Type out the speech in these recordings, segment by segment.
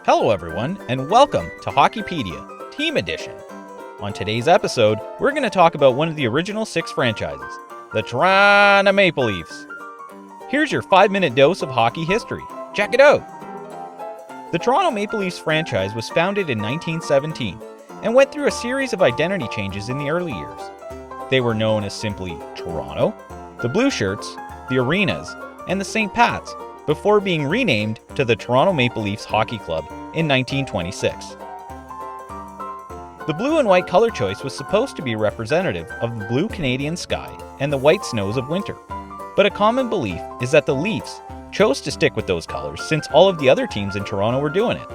Hello everyone, and welcome to Hockeypedia, Team Edition. On today's episode, we're going to talk about one of the original 6 franchises, the Toronto Maple Leafs. Here's your 5-minute dose of hockey history. Check it out! The Toronto Maple Leafs franchise was founded in 1917 and went through a series of identity changes in the early years. They were known as simply Toronto, the Blue Shirts, the Arenas, and the St. Pats, before being renamed to the Toronto Maple Leafs Hockey Club in 1926. The blue and white color choice was supposed to be representative of the blue Canadian sky and the white snows of winter, but a common belief is that the Leafs chose to stick with those colors since all of the other teams in Toronto were doing it.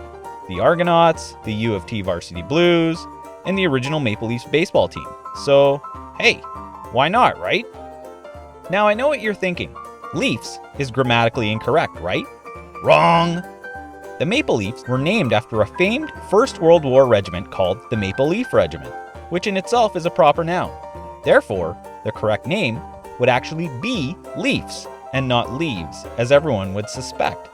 The Argonauts, the U of T Varsity Blues, and the original Maple Leafs baseball team. So, hey, why not, right? Now I know what you're thinking. Leafs is grammatically incorrect, right? Wrong! The Maple Leafs were named after a famed First World War regiment called the Maple Leaf Regiment, which in itself is a proper noun. Therefore, the correct name would actually be Leafs and not Leaves, as everyone would suspect.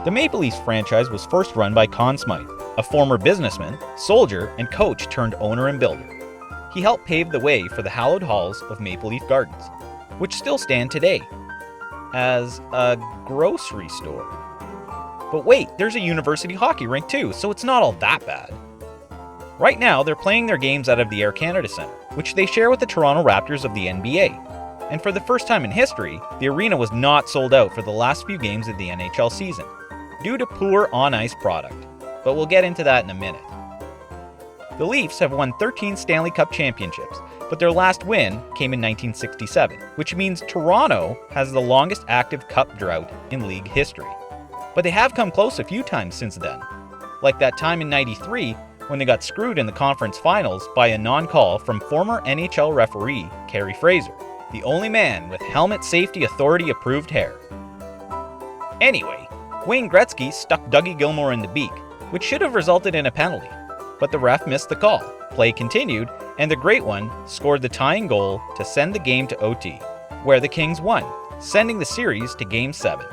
The Maple Leafs franchise was first run by Conn Smythe, a former businessman, soldier, and coach turned owner and builder. He helped pave the way for the hallowed halls of Maple Leaf Gardens, which still stand today as a grocery store. But wait, there's a university hockey rink too, so it's not all that bad. Right now, they're playing their games out of the Air Canada Centre, which they share with the Toronto Raptors of the NBA. And for the first time in history, the arena was not sold out for the last few games of the NHL season, due to poor on-ice product. But we'll get into that in a minute. The Leafs have won 13 Stanley Cup championships, but their last win came in 1967, which means Toronto has the longest active cup drought in league history. But they have come close a few times since then, like that time in '93 when they got screwed in the conference finals by a non-call from former NHL referee Kerry Fraser, the only man with Helmet Safety Authority approved hair. Anyway, Wayne Gretzky stuck Dougie Gilmour in the beak, which should have resulted in a penalty. But the ref missed the call. Play continued, and the Great One scored the tying goal to send the game to OT, where the Kings won, sending the series to Game 7.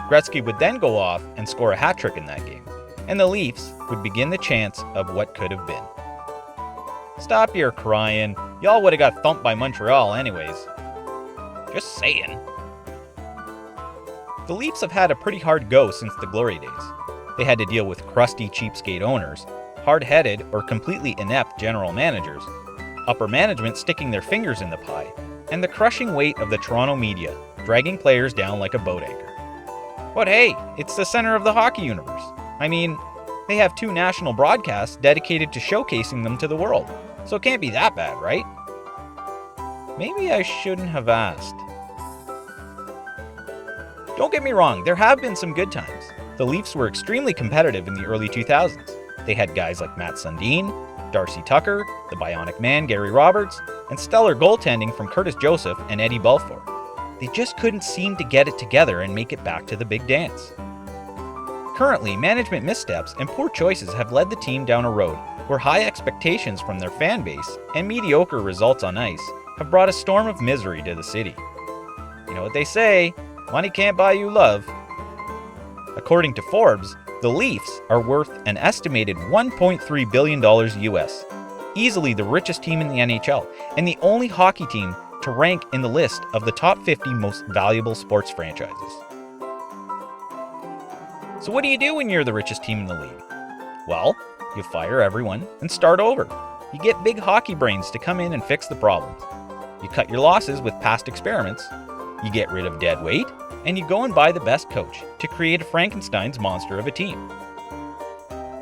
Gretzky would then go off and score a hat trick in that game, and the Leafs would begin the chance of what could have been. Stop your crying. Y'all would have got thumped by Montreal anyways. Just saying. The Leafs have had a pretty hard go since the glory days. They had to deal with crusty cheapskate owners, hard-headed or completely inept general managers, upper management sticking their fingers in the pie, and the crushing weight of the Toronto media, dragging players down like a boat anchor. But hey, it's the center of the hockey universe. I mean, they have 2 national broadcasts dedicated to showcasing them to the world, so it can't be that bad, right? Maybe I shouldn't have asked. Don't get me wrong, there have been some good times. The Leafs were extremely competitive in the early 2000s. They had guys like Matt Sundin, Darcy Tucker, the Bionic Man Gary Roberts, and stellar goaltending from Curtis Joseph and Eddie Belfour. They just couldn't seem to get it together and make it back to the big dance. Currently, management missteps and poor choices have led the team down a road where high expectations from their fan base and mediocre results on ice have brought a storm of misery to the city. You know what they say, money can't buy you love. According to Forbes, the Leafs are worth an estimated $1.3 billion US, easily the richest team in the NHL, and the only hockey team to rank in the list of the top 50 most valuable sports franchises. So what do you do when you're the richest team in the league? Well, you fire everyone and start over. You get big hockey brains to come in and fix the problems. You cut your losses with past experiments, you get rid of dead weight, and you go and buy the best coach to create a Frankenstein's monster of a team.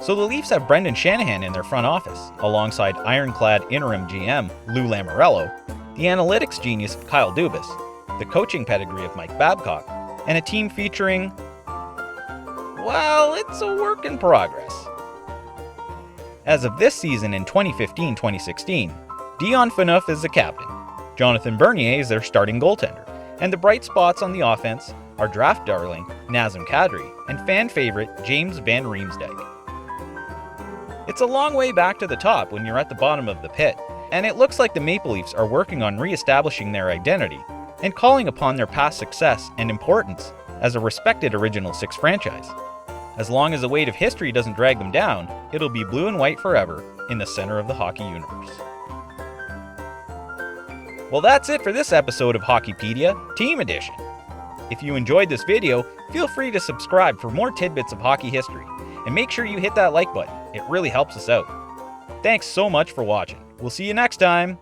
So the Leafs have Brendan Shanahan in their front office, alongside ironclad interim GM Lou Lamoriello, the analytics genius of Kyle Dubas, the coaching pedigree of Mike Babcock, and a team featuring, well, it's a work in progress. As of this season in 2015-2016, Dion Phaneuf is the captain, Jonathan Bernier is their starting goaltender, and the bright spots on the offense are draft darling Nazem Kadri and fan favorite James Van Riemsdyk. It's a long way back to the top when you're at the bottom of the pit, and it looks like the Maple Leafs are working on re-establishing their identity and calling upon their past success and importance as a respected Original Six franchise. As long as the weight of history doesn't drag them down, it'll be blue and white forever in the center of the hockey universe. Well, that's it for this episode of Hockeypedia, Team Edition. If you enjoyed this video, feel free to subscribe for more tidbits of hockey history, and make sure you hit that like button. It really helps us out. Thanks so much for watching. We'll see you next time.